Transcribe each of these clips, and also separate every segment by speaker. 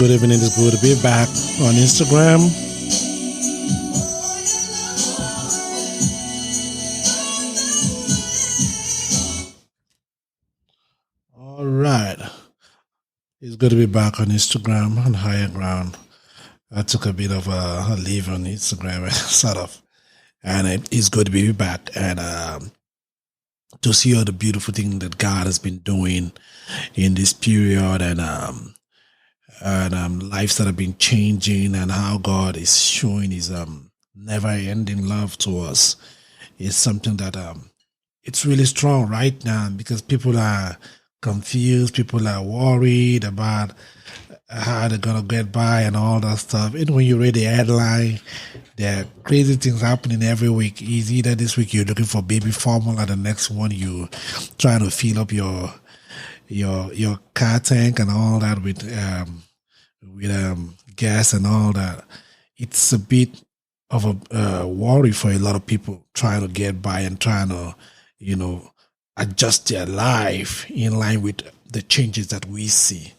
Speaker 1: good evening. It's good to be back on Instagram. All right. It's good to be back on Instagram on higher ground. I took a bit of a leave on Instagram, sort of, and it's good to be back and to see all the beautiful things that God has been doing in this period and lives that have been changing and how God is showing His never-ending love to us is something that it's really strong right now because people are confused, people are worried about how they're gonna get by and all that stuff. And when you read the headline, there are crazy things happening every week. It's either this week you're looking for baby formula, the next one you trying to fill up your car tank and all that with gas and all that. It's a bit of a worry for a lot of people trying to get by and trying to, adjust their life in line with the changes that we see.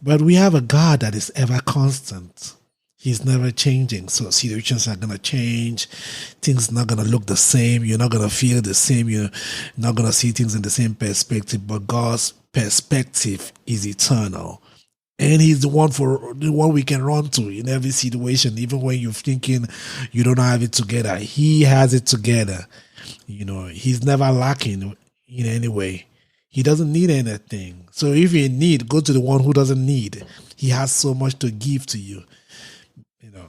Speaker 1: But we have a God that is ever constant. He's never changing. So situations are going to change. Things are not going to look the same. You're not going to feel the same. You're not going to see things in the same perspective. But God's perspective is eternal. And He's the one we can run to in every situation, even when you're thinking you don't have it together. He has it together. He's never lacking in any way. He doesn't need anything. So if you need, go to the one who doesn't need. He has so much to give to you.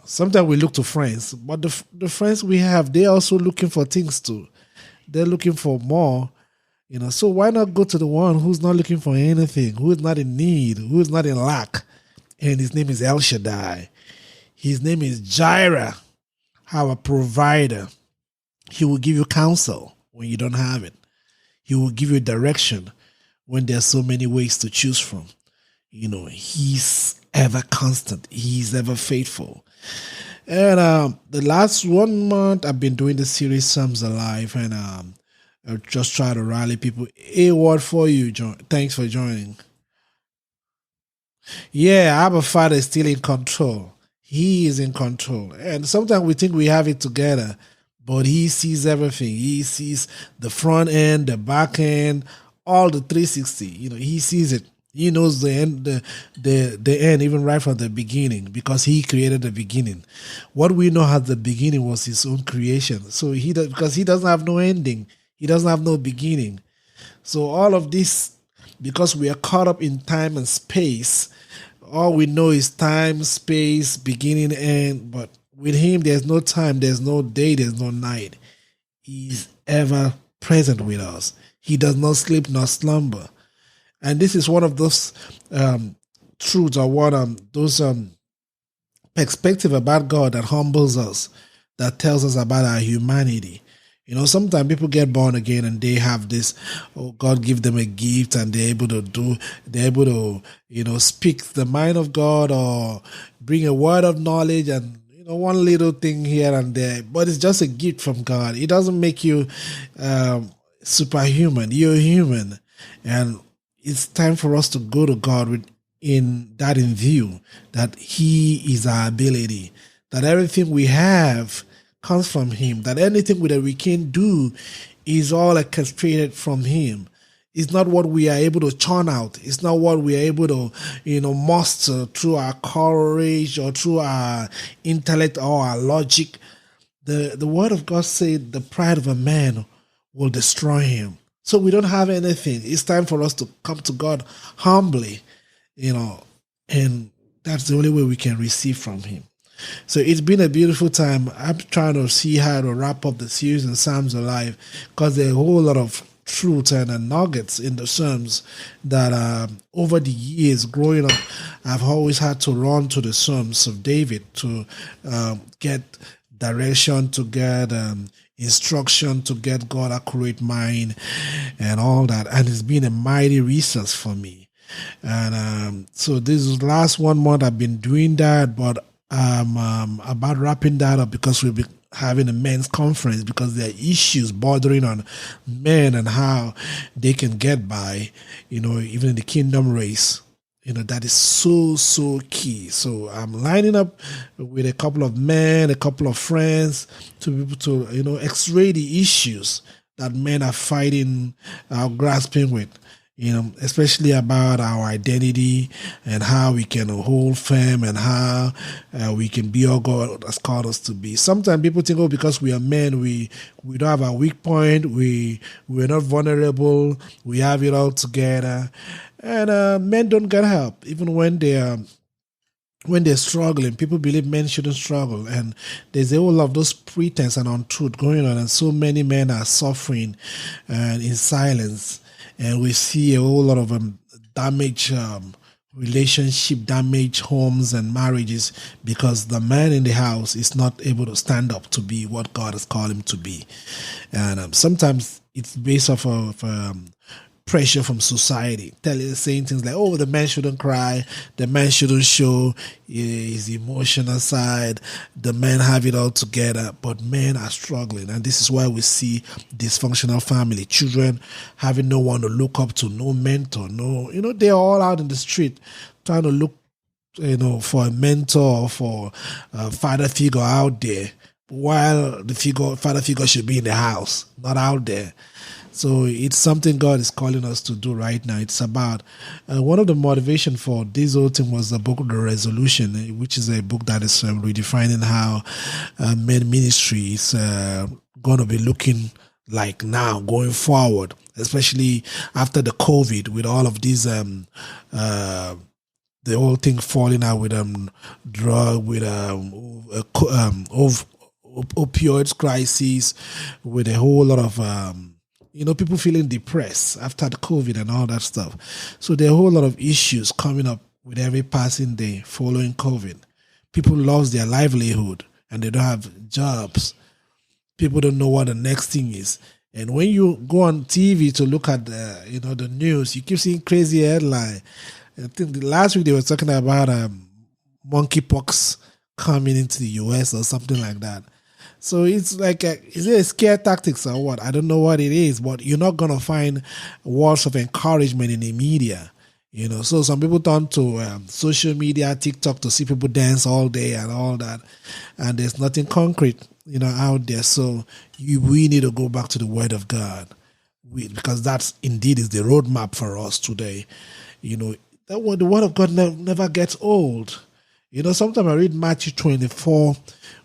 Speaker 1: Sometimes we look to friends, but the friends we have, they're also looking for things too. They're looking for more. So why not go to the one who's not looking for anything, who is not in need, who is not in lack? And His name is El Shaddai. His name is Jireh, our provider. He will give you counsel when you don't have it. He will give you direction when there's so many ways to choose from. He's ever constant. He's ever faithful. And the last 1 month, I've been doing the series Psalms Alive, and I just try to rally people. A word for you, John. Thanks for joining. Yeah, Abba Father is still in control. He is in control. And sometimes we think we have it together, but He sees everything. He sees the front end, the back end, all the 360. He sees it. He knows the end, the end, even right from the beginning, because He created the beginning. What we know as the beginning was His own creation. So because He doesn't have no ending. He doesn't have no beginning. So all of this, because we are caught up in time and space, all we know is time, space, beginning, end. But with Him, there's no time, there's no day, there's no night. He's ever present with us. He does not sleep nor slumber. And this is one of those truths or those perspective about God that humbles us, that tells us about our humanity. Sometimes people get born again and they have this, God give them a gift and they're able to speak the mind of God or bring a word of knowledge and, one little thing here and there, but it's just a gift from God. It doesn't make you superhuman. You're human. And it's time for us to go to God in view, that He is our ability, that everything we have comes from Him, that anything that we can do is all orchestrated from Him. It's not what we are able to churn out. It's not what we are able to, muster through our courage or through our intellect or our logic. The Word of God said the pride of a man will destroy him. So we don't have anything. It's time for us to come to God humbly, and that's the only way we can receive from Him. So it's been a beautiful time. I'm trying to see how to wrap up the series in Psalms Alive, because there are a whole lot of truth and nuggets in the Psalms that over the years growing up, I've always had to run to the Psalms of David to get direction, to get instruction, to get God accurate mind and all that. And it's been a mighty resource for me. And so this last 1 month I've been doing that, but I'm about wrapping that up because we'll be having a men's conference, because there are issues bordering on men and how they can get by, even in the kingdom race. That is so, so key. So I'm lining up with a couple of men, a couple of friends to be able to, x-ray the issues that men are fighting, grasping with, especially about our identity and how we can hold firm and how we can be all God has called us to be. Sometimes people think, oh, because we are men, we don't have a weak point, we're not vulnerable, we have it all together. And men don't get help, even when they're struggling. People believe men shouldn't struggle, and there's a whole lot of those pretense and untruth going on, and so many men are suffering and in silence. And we see a whole lot of damage, relationship damage, homes and marriages, because the man in the house is not able to stand up to be what God has called him to be. And sometimes it's based off of pressure from society, saying things like, oh, the man shouldn't cry, the man shouldn't show his emotional side, the men have it all together, but men are struggling. And this is why we see dysfunctional family, children having no one to look up to, no mentor, they're all out in the street trying to look, for a mentor or for a father figure out there, while the father figure should be in the house, not out there. So it's something God is calling us to do right now. It's about one of the motivation for this whole thing was the book, The Resolution, which is a book that is redefining how men ministry is going to be looking like now going forward, especially after the COVID, with all of these the whole thing falling out with drug, with opioids crisis, with a whole lot of people feeling depressed after the COVID and all that stuff. So there are a whole lot of issues coming up with every passing day following COVID. People lost their livelihood and they don't have jobs. People don't know what the next thing is. And when you go on TV to look at the news, you keep seeing crazy headline. I think last week they were talking about monkeypox coming into the US or something like that. So it's like, is it a scare tactics or what? I don't know what it is, but you're not going to find words of encouragement in the media. So some people turn to social media, TikTok, to see people dance all day and all that. And there's nothing concrete, out there. So we need to go back to the Word of God, because that's indeed is the roadmap for us today. The Word of God never gets old. Sometimes I read Matthew 24,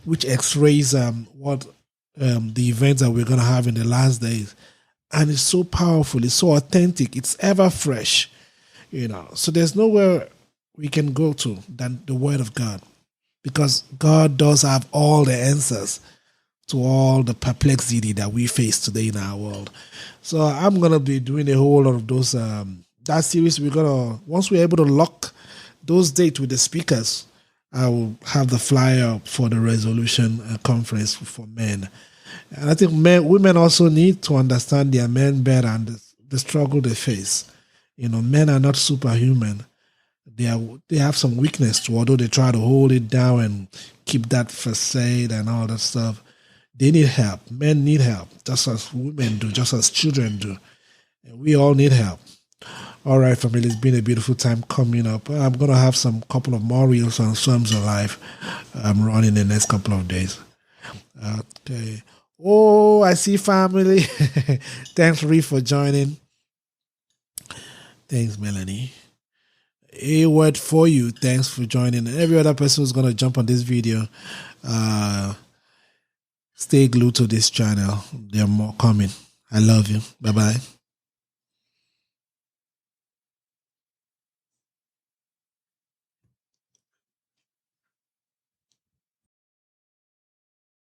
Speaker 1: which x-rays what the events that we're going to have in the last days. And it's so powerful. It's so authentic. It's ever fresh. So there's nowhere we can go to than the Word of God, because God does have all the answers to all the perplexity that we face today in our world. So I'm going to be doing a whole lot of those, that series. Once we're able to lock those dates with the speakers, I will have the flyer for the resolution conference for men. And I think women also need to understand their men better and the struggle they face. Men are not superhuman. They have some weakness too, although they try to hold it down and keep that facade and all that stuff. They need help. Men need help, just as women do, just as children do. And we all need help. All right, family, it's been a beautiful time coming up. I'm going to have some couple of more reels on Storms of Life running the next couple of days. Okay. Oh, I see family. Thanks, Reef, for joining. Thanks, Melanie. A word for you. Thanks for joining. And every other person who's going to jump on this video, stay glued to this channel. There are more coming. I love you. Bye-bye.